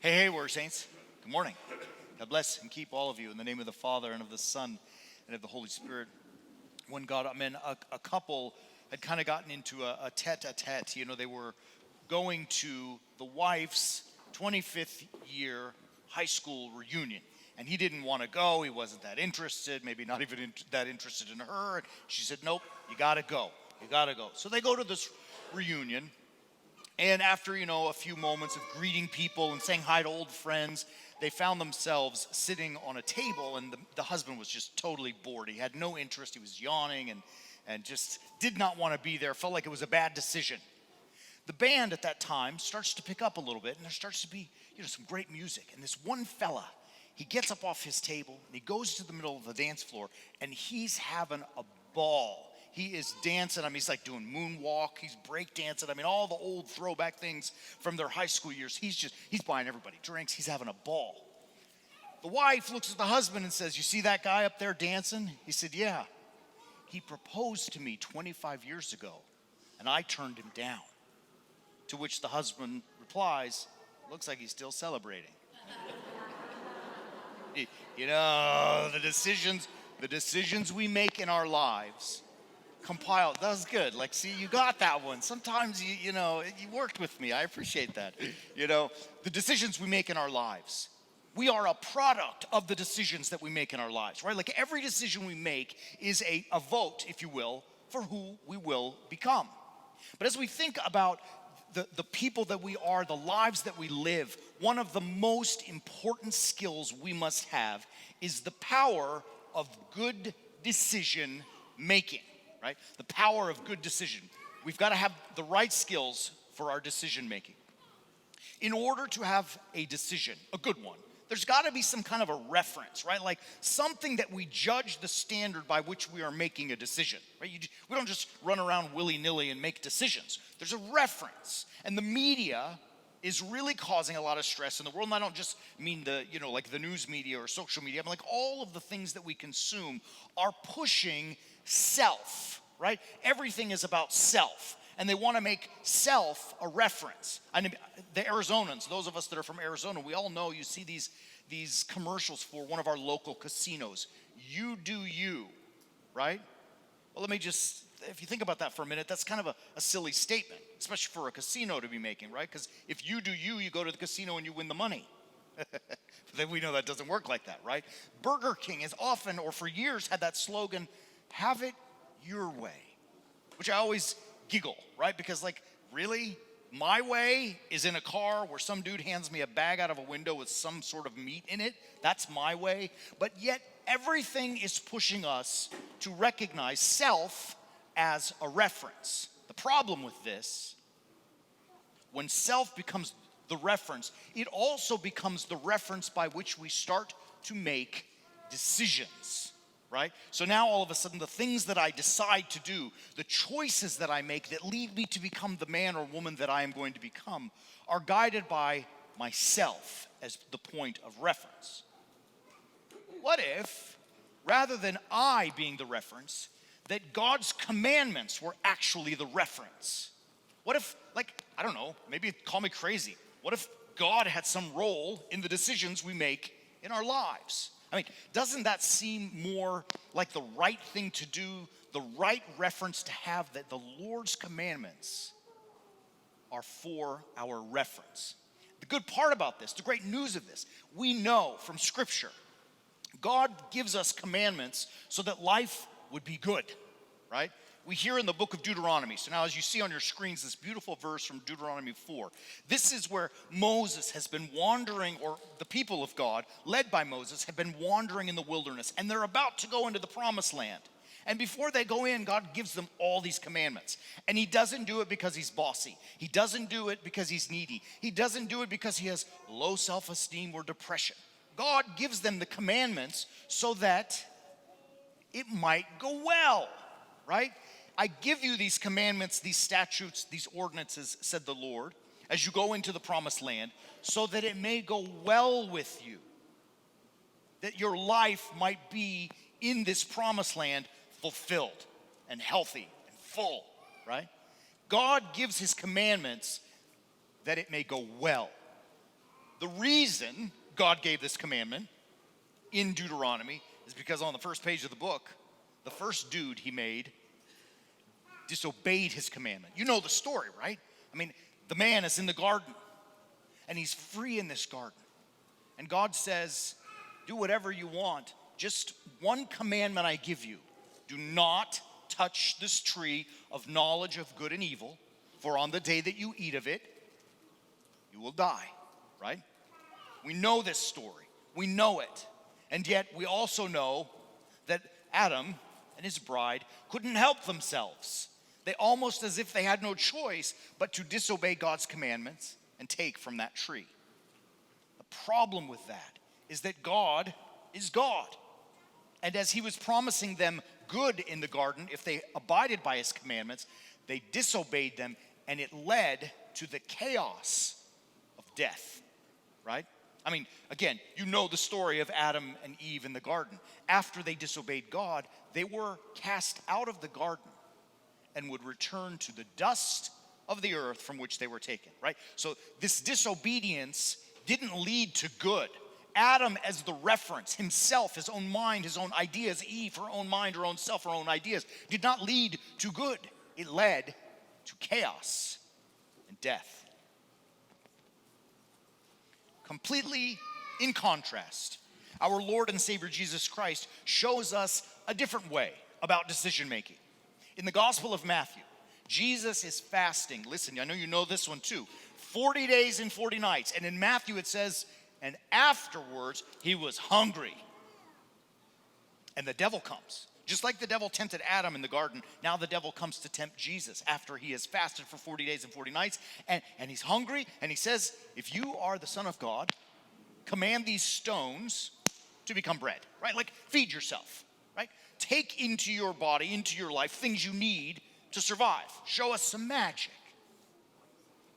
Hey, Word Saints. Good morning. God bless and keep all of you in the name of the Father and of the Son and of the Holy Spirit. When God, a couple had kind of gotten into a tete-a-tete. You know, they were going to the wife's 25th year high school reunion. And he didn't want to go. He wasn't that interested, maybe not even that interested in her. She said, nope, you got to go. You got to go. So they go to this reunion. And after, a few moments of greeting people and saying hi to old friends, they found themselves sitting on a table, and the husband was just totally bored. He had no interest. He was yawning and just did not want to be there. Felt like it was a bad decision. The band at that time starts to pick up a little bit, and there starts to be, some great music. And this one fella, he gets up off his table, and he goes to the middle of the dance floor, and he's having a ball. He is dancing. He's like doing moonwalk. He's break dancing. All the old throwback things from their high school years. He's buying everybody drinks. He's having a ball. The wife looks at the husband and says, you see that guy up there dancing? He said, yeah. He proposed to me 25 years ago, and I turned him down. To which the husband replies, looks like he's still celebrating. The decisions we make in our lives compile. That was good. See, you got that one. Sometimes you worked with me. I appreciate that. The decisions we make in our lives. We are a product of the decisions that we make in our lives, right? Every decision we make is a vote, if you will, for who we will become. But as we think about the people that we are, the lives that we live, one of the most important skills we must have is the power of good decision making. Right? The power of good decision. We've got to have the right skills for our decision making. In order to have a decision, a good one, there's got to be some kind of a reference, right? Something that we judge the standard by which we are making a decision, right? We don't just run around willy-nilly and make decisions. There's a reference. And the media is really causing a lot of stress in the world. And I don't just mean the news media or social media. All of the things that we consume are pushing self, right? Everything is about self, and they want to make self a reference. The Arizonans, those of us that are from Arizona, we all know, you see these commercials for one of our local casinos. You do you, right? Well, if you think about that for a minute, that's kind of a silly statement, especially for a casino to be making, right? Because if you do you go to the casino and you win the money. Then we know that doesn't work like that, right? Burger King has often, or for years, had that slogan, have it your way, which I always giggle, right? Because really? My way is in a car where some dude hands me a bag out of a window with some sort of meat in it. That's my way. But yet everything is pushing us to recognize self as a reference. The problem with this, when self becomes the reference, it also becomes the reference by which we start to make decisions. Right? So now all of a sudden the things that I decide to do, the choices that I make that lead me to become the man or woman that I am going to become are guided by myself as the point of reference. What if, rather than I being the reference, that God's commandments were actually the reference? What if, I don't know, maybe call me crazy. What if God had some role in the decisions we make in our lives? Doesn't that seem more like the right thing to do, the right reference to have, that the Lord's commandments are for our reference? The good part about this, the great news of this, we know from Scripture, God gives us commandments so that life would be good, right? We hear in the book of Deuteronomy. So now as you see on your screens, this beautiful verse from Deuteronomy 4. This is where Moses has been wandering, or the people of God, led by Moses, have been wandering in the wilderness. And they're about to go into the promised land. And before they go in, God gives them all these commandments. And he doesn't do it because he's bossy. He doesn't do it because he's needy. He doesn't do it because he has low self-esteem or depression. God gives them the commandments so that it might go well, right? I give you these commandments, these statutes, these ordinances, said the Lord, as you go into the promised land, so that it may go well with you, that your life might be in this promised land fulfilled and healthy and full, right? God gives his commandments that it may go well. the reason God gave this commandment in Deuteronomy is because on the first page of the book, the first dude he made disobeyed his commandment. You know the story, right? I mean, the man is in the garden, and he's free in this garden. And God says, do whatever you want. Just one commandment I give you. Do not touch this tree of knowledge of good and evil, for on the day that you eat of it, you will die, right? We know this story. We know it. And yet we also know that Adam and his bride couldn't help themselves. They almost as if they had no choice but to disobey God's commandments and take from that tree. The problem with that is that God is God. And as he was promising them good in the garden, if they abided by his commandments, they disobeyed them, and it led to the chaos of death, right? I mean, again, you know the story of Adam and Eve in the garden. After they disobeyed God, they were cast out of the garden and would return to the dust of the earth from which they were taken, right? So this disobedience didn't lead to good. Adam as the reference, himself, his own mind, his own ideas, Eve, her own mind, her own self, her own ideas, did not lead to good. It led to chaos and death. Completely in contrast, our Lord and Savior Jesus Christ shows us a different way about decision making. In the Gospel of Matthew, Jesus is fasting. Listen, I know you know this one too. 40 days and 40 nights. And in Matthew it says, and afterwards he was hungry. And the devil comes. Just like the devil tempted Adam in the garden, now the devil comes to tempt Jesus after he has fasted for 40 days and 40 nights. And he's hungry, and he says, if you are the Son of God, command these stones to become bread, right? Like feed yourself, right? Take into your body, into your life, things you need to survive. Show us some magic.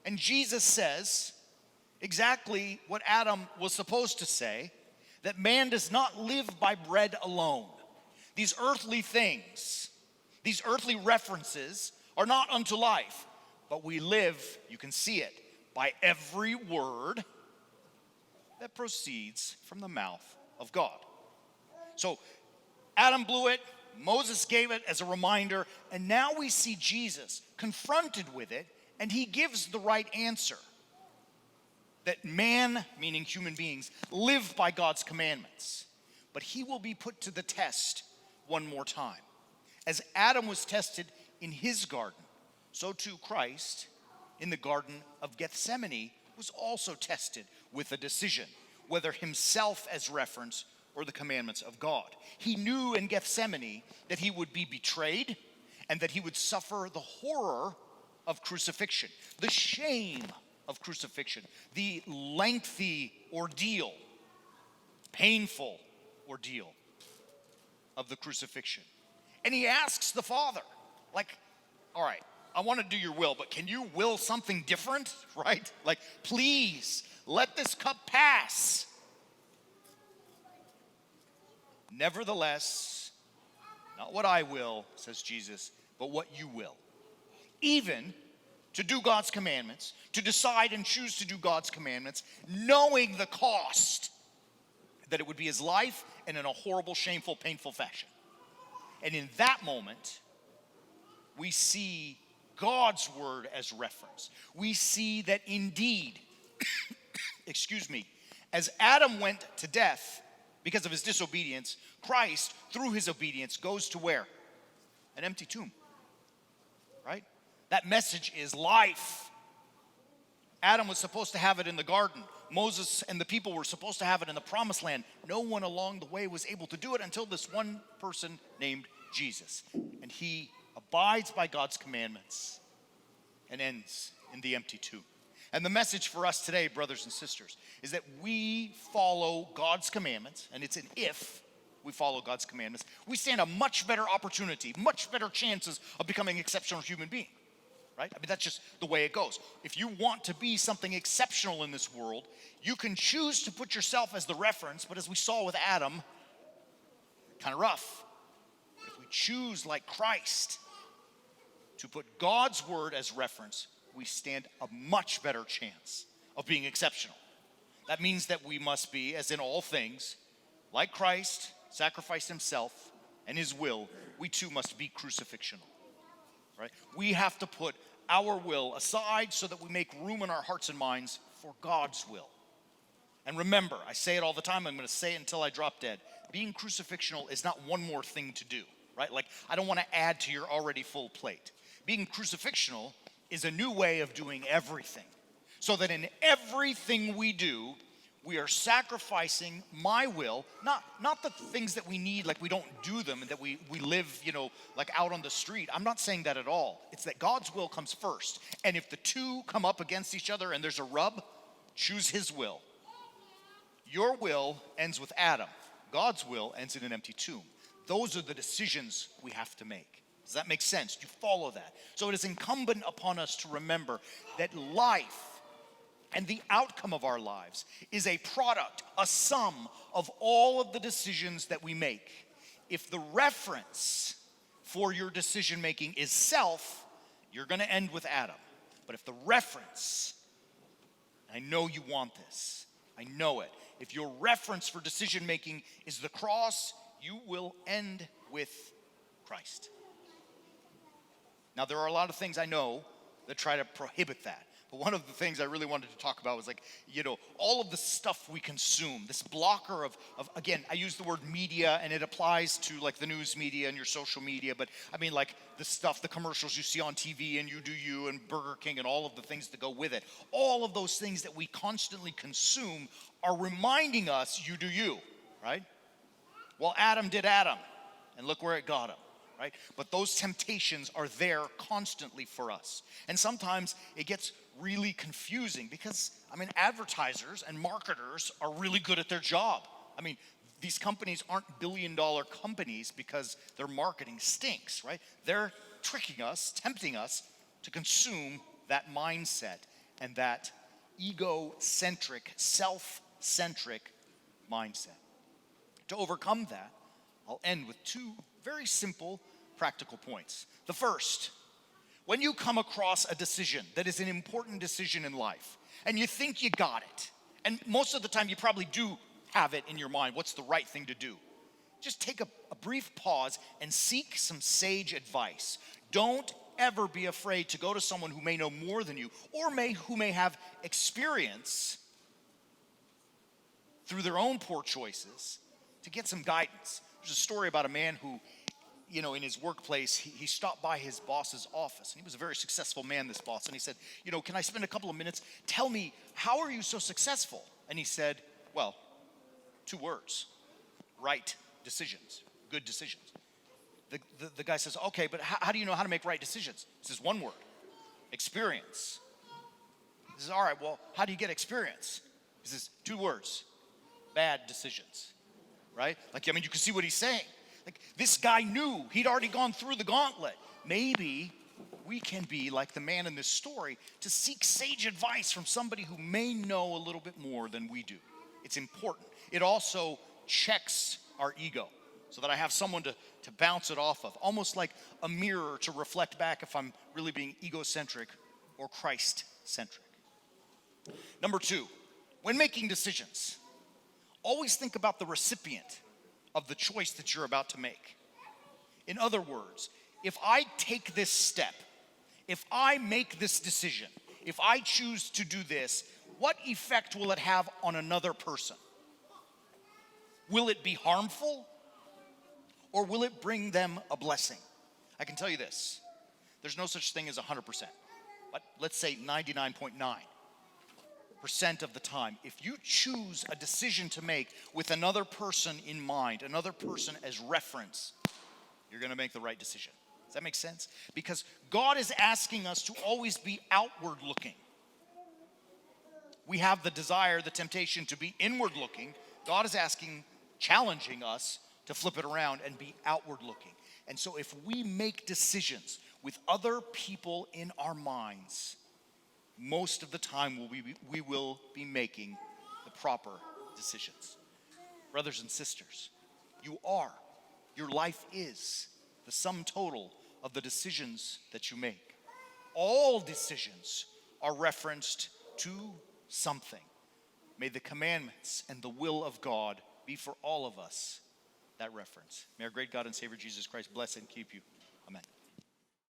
And Jesus says exactly what Adam was supposed to say, that man does not live by bread alone. These earthly things, these earthly references are not unto life, but we live, you can see it, by every word that proceeds from the mouth of God. So Adam blew it, Moses gave it as a reminder, and now we see Jesus confronted with it, and he gives the right answer. That man, meaning human beings, live by God's commandments. But he will be put to the test one more time. As Adam was tested in his garden, so too Christ in the Garden of Gethsemane was also tested with a decision, whether himself as reference or the commandments of God. He knew in Gethsemane that he would be betrayed and that he would suffer the horror of crucifixion, the shame of crucifixion, the lengthy ordeal, painful ordeal of the crucifixion. And he asks the Father, like, all right, I want to do your will, but can you will something different, right? Like, please, let this cup pass. Nevertheless, not what I will, says Jesus, but what you will. Even to do God's commandments, to decide and choose to do God's commandments, knowing the cost, that it would be his life and in a horrible, shameful, painful fashion. And in that moment, we see God's word as reference. We see that indeed, as Adam went to death because of his disobedience, Christ, through his obedience, goes to where? An empty tomb, right? That message is life. Adam was supposed to have it in the garden. Moses and the people were supposed to have it in the promised land. No one along the way was able to do it until this one person named Jesus. And he abides by God's commandments and ends in the empty tomb. And the message for us today, brothers and sisters, is that we follow God's commandments, and it's an if we follow God's commandments, we stand a much better opportunity, much better chances of becoming an exceptional human being. Right? I mean, that's just the way it goes. If you want to be something exceptional in this world, you can choose to put yourself as the reference, but as we saw with Adam, kind of rough. But if we choose, like Christ, to put God's word as reference, we stand a much better chance of being exceptional. That means that we must be, as in all things, like Christ sacrificed himself and his will, we too must be crucifixional, right? We have to put our will aside so that we make room in our hearts and minds for God's will. And remember, I say it all the time, I'm going to say it until I drop dead. Being crucifixional is not one more thing to do, right? Like, I don't want to add to your already full plate. Being crucifixional is a new way of doing everything. So that in everything we do, we are sacrificing my will, not the things that we need, like we don't do them and that we live, like out on the street. I'm not saying that at all. It's that God's will comes first. And if the two come up against each other and there's a rub, choose his will. Your will ends with Adam. God's will ends in an empty tomb. Those are the decisions we have to make. Does that make sense? Do you follow that? So it is incumbent upon us to remember that life and the outcome of our lives is a product, a sum of all of the decisions that we make. If the reference for your decision making is self, you're going to end with Adam. But if the reference, I know you want this, I know it. If your reference for decision making is the cross, you will end with Christ. Now, there are a lot of things I know that try to prohibit that. But one of the things I really wanted to talk about was all of the stuff we consume, this blocker of again, I use the word media and it applies to like the news media and your social media, but I mean like the stuff, the commercials you see on TV and You Do You and Burger King and all of the things that go with it. All of those things that we constantly consume are reminding us, you do you, right? Well, Adam did Adam, and look where it got him. Right? But those temptations are there constantly for us. And sometimes it gets really confusing because, advertisers and marketers are really good at their job. These companies aren't billion-dollar companies because their marketing stinks, right? They're tricking us, tempting us to consume that mindset and that egocentric, self-centric mindset. To overcome that, I'll end with two very simple, practical points. The first, when you come across a decision that is an important decision in life, and you think you got it, and most of the time you probably do have it in your mind, what's the right thing to do? Just take a brief pause and seek some sage advice. Don't ever be afraid to go to someone who may know more than you, or who may have experience through their own poor choices to get some guidance. There's a story about a man who, in his workplace, he stopped by his boss's office. And he was a very successful man, this boss. And he said, can I spend a couple of minutes? Tell me, how are you so successful? And he said, well, 2 words: right decisions, good decisions. The guy says, okay, but how do you know how to make right decisions? He says, 1 word: experience. He says, all right, well, how do you get experience? He says, 2 words: bad decisions. Right? You can see what he's saying. This guy knew. He'd already gone through the gauntlet. Maybe we can be like the man in this story to seek sage advice from somebody who may know a little bit more than we do. It's important. It also checks our ego so that I have someone to bounce it off of, almost like a mirror to reflect back if I'm really being egocentric or Christ-centric. Number 2, when making decisions, always think about the recipient of the choice that you're about to make. In other words, if I take this step, if I make this decision, if I choose to do this, what effect will it have on another person? Will it be harmful, or will it bring them a blessing? I can tell you this: there's no such thing as 100%, but let's say 99.9%. Of the time, if you choose a decision to make with another person in mind, another person as reference, you're going to make the right decision. Does that make sense? Because God is asking us to always be outward looking. We have the desire, the temptation to be inward looking. God is challenging us to flip it around and be outward looking. And so if we make decisions with other people in our minds, most of the time we will be making the proper decisions. Brothers and sisters, your life is the sum total of the decisions that you make. All decisions are referenced to something. May the commandments and the will of God be for all of us that reference. May our great God and Savior Jesus Christ bless and keep you. Amen.